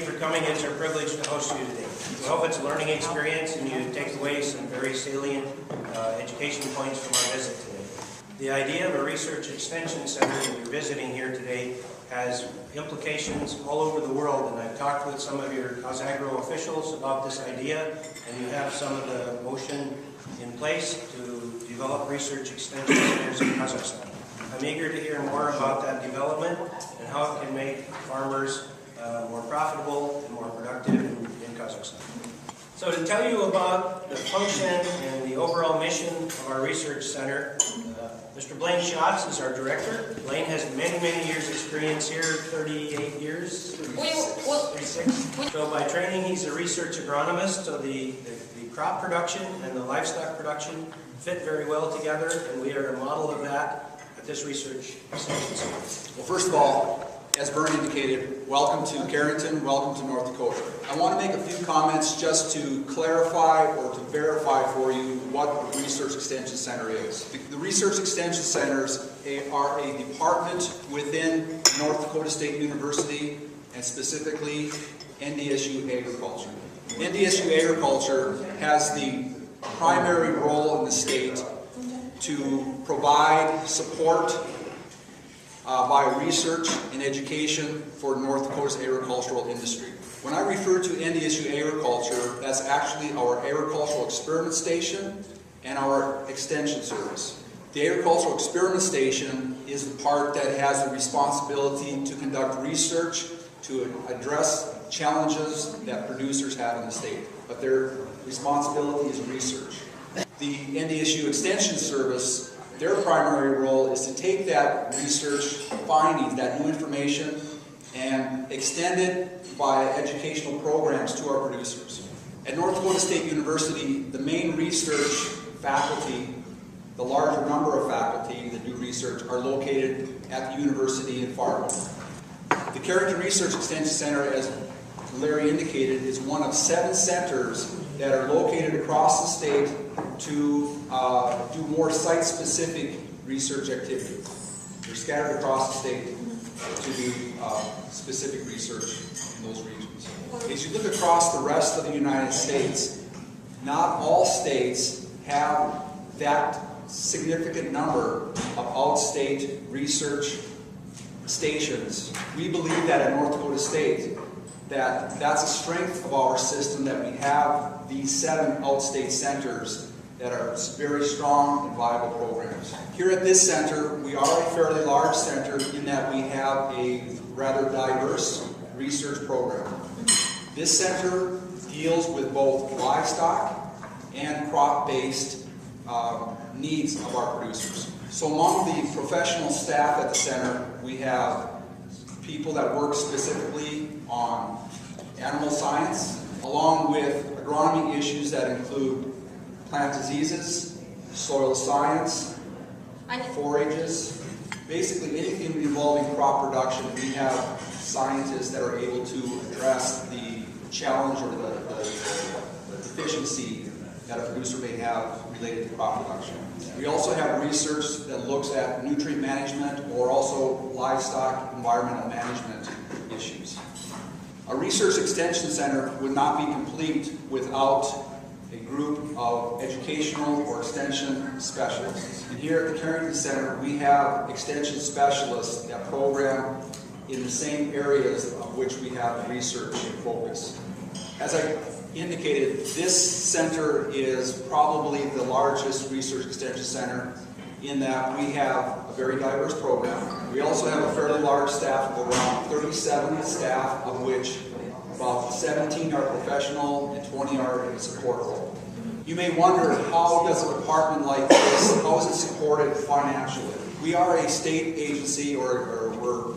for coming. It's our privilege to host you today. We hope it's a learning experience and you take away some very salient education points from our visit today. The idea of a research extension center that you're visiting here today has implications all over the world, and I've talked with some of your COSAGRO officials about this idea, and you have some of the motion in place to develop research extension centers in Kazakhstan. I'm eager to hear more about that development and how it can make farmers more profitable and more productive in Kazakhstan. So to tell you about the function and the overall mission of our research center, Mr. Blaine Schatz is our director. Blaine has many, many years experience here, 38 years, 36. So by training, he's a research agronomist, so the crop production and the livestock production fit very well together, and we are a model of that at this research extension center. Well, first of all, as Vern indicated, welcome to Carrington, welcome to North Dakota. I want to make a few comments just to clarify or to verify for you what the Research Extension Center is. The Research Extension Centers are a department within North Dakota State University, and specifically NDSU Agriculture. NDSU Agriculture has the primary role in the state to provide support by research and education for North Dakota's agricultural industry. When I refer to NDSU Agriculture, that's actually our agricultural experiment station and our extension service. The agricultural experiment station is the part that has the responsibility to conduct research to address challenges that producers have in the state, but their responsibility is research. The NDSU Extension Service, their primary role is to take that research findings, that new information, and extend it via educational programs to our producers. At North Dakota State University, the main research faculty, the larger number of faculty that do research, are located at the university in Fargo. The Carrington Research Extension Center, as Larry indicated, is one of 7 centers that are located across the state to do more site-specific research activities. They're scattered across the state to do specific research in those regions. As you look across the rest of the United States, not all states have that significant number of out-state research stations. We believe that at North Dakota State, that's a strength of our system, that we have these 7 out-state centers that are very strong and viable programs. Here at this center, we are a fairly large center in that we have a rather diverse research program. This center deals with both livestock and crop-based needs of our producers. So among the professional staff at the center, we have people that work specifically on animal science, along with agronomy issues that include plant diseases, soil science, forages, basically anything involving crop production. We have scientists that are able to address the challenge or the deficiency that a producer may have related to crop production. We also have research that looks at nutrient management or also livestock environmental management issues. A research extension center would not be complete without a group of educational or extension specialists. And here at the Carrington Center, we have extension specialists that program in the same areas of which we have research focus. As I indicated, this center is probably the largest research extension center in that we have a very diverse program. We also have a fairly large staff of around 37 staff, of which about 17 are professional and 20 are in support role. You may wonder, how does a department like this, how is it supported financially? We are a state agency, or we're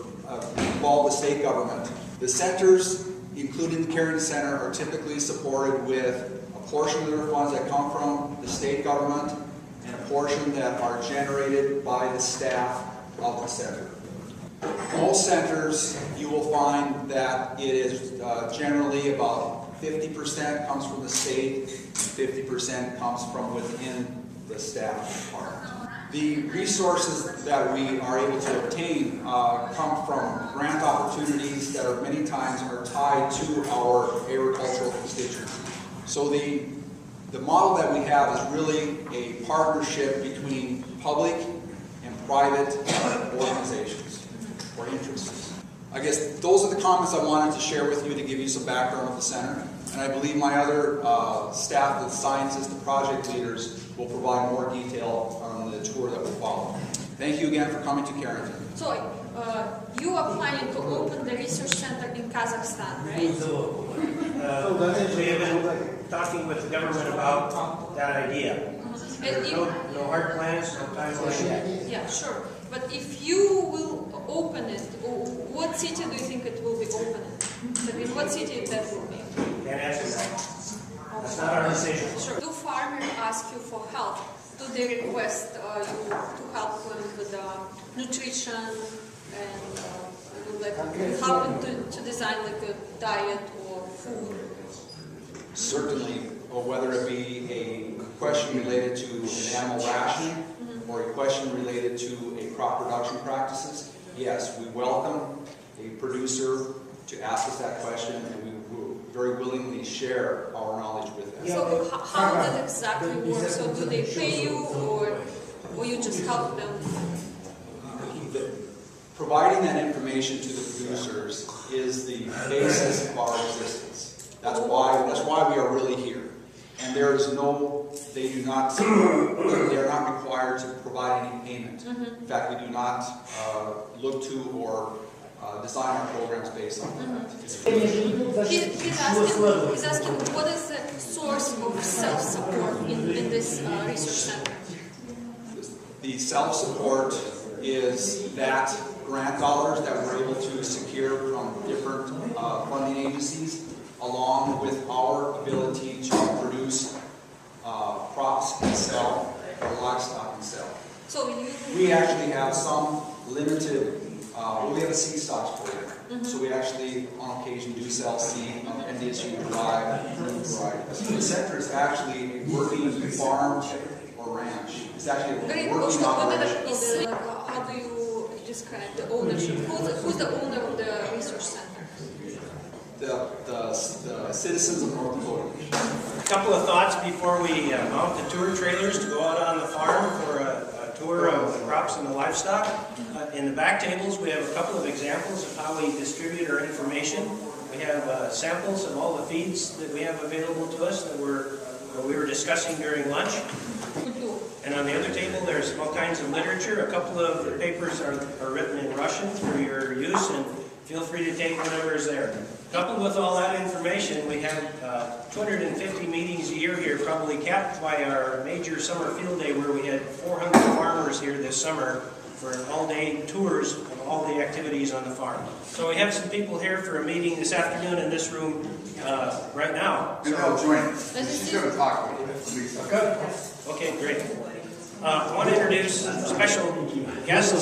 involved with state government. The centers, including the Carrington Center, are typically supported with a portion of their funds that come from the state government and a portion that are generated by the staff of the center. Most centers, you will find that it is generally about 50% comes from the state, 50% comes from within the staff department. The resources that we are able to obtain come from grant opportunities that are many times are tied to our agricultural constituency. So the model that we have is really a partnership between public and private organizations or interests. I guess those are the comments I wanted to share with you to give you some background of the center. And I believe my other staff, the scientists, the project leaders, will provide more detail on the tour that will follow. Thank you again for coming to Carrington. So, you are planning to open the research center in Kazakhstan, right? We have been talking with the government about that idea. No hard plans, no timeline yet. Yeah, sure. But if you will open it, what city do you think it will be opened in? In what city that will be? Can't answer that. That's not our decision. Sure. Do farmers ask you for help? Do they request you to help them with nutrition and like help them to design like a diet or food? Certainly, or whether it be a question related to an animal ration or a question related to a crop production practices, yes, we welcome a producer to ask us that question, and we will very willingly share our knowledge with them. So how does it exactly work? So do they pay you or you just help them? Providing that information to the producers is the basis of our existence. That's why we are really here. And there is they are not required to provide any payment. In fact, we do not look to or design our programs based on that. He's asking what is the source of self-support in this research center? The self-support is that grant dollars that we're able to secure from different funding agencies, along with our ability to produce crops and sell, or livestock and sell. So we actually have some limited, we have a seed stocks program. So we actually, on occasion, do sell seed, NDSUCREC, varieties. The center is actually a working farm or ranch. It's actually a working operation. How do you describe the ownership? Who's the owner of the research center? The citizens of North Dakota. A couple of thoughts before we mount the tour trailers to go out on the farm for a tour of the crops and the livestock. In the back tables, we have a couple of examples of how we distribute our information. We have samples of all the feeds that we have available to us that we were discussing during lunch. And on the other table, there's all kinds of literature. A couple of the papers are written in Russian for your use, and feel free to take whatever is there. Coupled with all that information, we have 250 meetings a year here, probably capped by our major summer field day where we had 400 farmers here this summer for all-day tours of all the activities on the farm. So we have some people here for a meeting this afternoon in this room right now. And they'll join us. She's going to talk with you, Lisa. Good. Okay, great. I want to introduce special guests.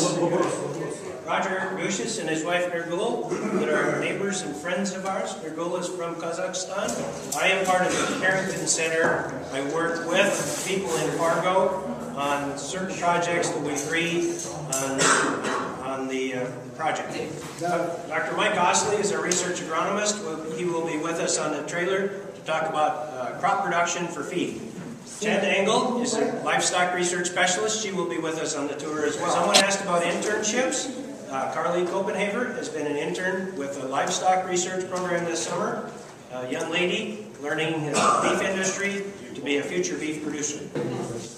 Roger Gushis and his wife Nergul, that are neighbors and friends of ours. Nergul is from Kazakhstan. I am part of the Carrington Center. I work with people in Fargo on certain projects that we agree on the project. Dr. Mike Osley is a research agronomist. He will be with us on the trailer to talk about crop production for feed. Jen Engel is a livestock research specialist. She will be with us on the tour as well. Someone asked about internships. Carly Copenhaver has been an intern with the livestock research program this summer. A young lady learning the beef industry to be a future beef producer.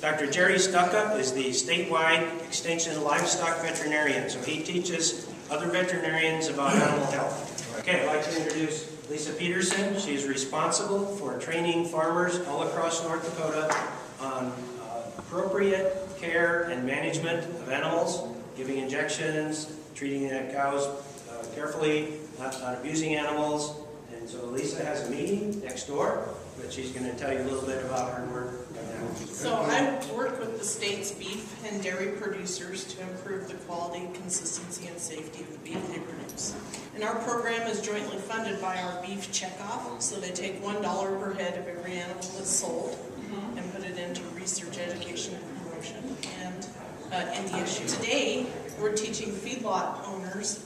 Dr. Jerry Stucka is the statewide extension livestock veterinarian, so he teaches other veterinarians about animal health. Okay, I'd like to introduce Lisa Peterson. She is responsible for training farmers all across North Dakota on appropriate care and management of animals, giving injections, treating the cows carefully, not abusing animals. And so Lisa has a meeting next door, but she's going to tell you a little bit about her work. So I work with the state's beef and dairy producers to improve the quality, consistency, and safety of the beef they produce. And our program is jointly funded by our beef checkoff, so they take $1 per head of every animal that's sold and put it into research, education, and promotion, and NDSU. Today, we're teaching feedlot owners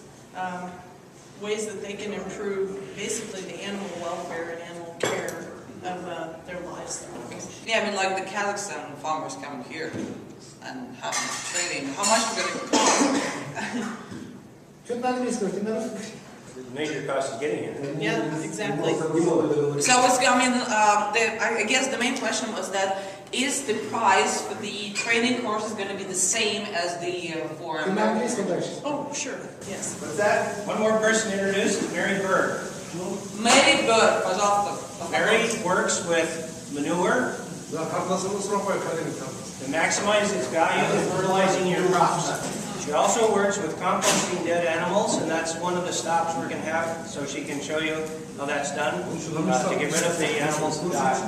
ways that they can improve basically the animal welfare and animal care of their livestock. Yeah, I mean, like the Kazakhstan farmers coming here and having training. How much we're going to cost? The major cost is getting here. Yeah, exactly. So it's, I mean, I guess the main question was that is the price for the training courses going to be the same as the for American? Oh, sure, yes. What's that? One more person introduced is Mary Berg. Mary Bird, пожалуйста. Mary works with manure to maximize its value in fertilizing your crops. She also works with composting dead animals, and that's one of the stops we're going to have, so she can show you how that's done to get rid of the animals that die.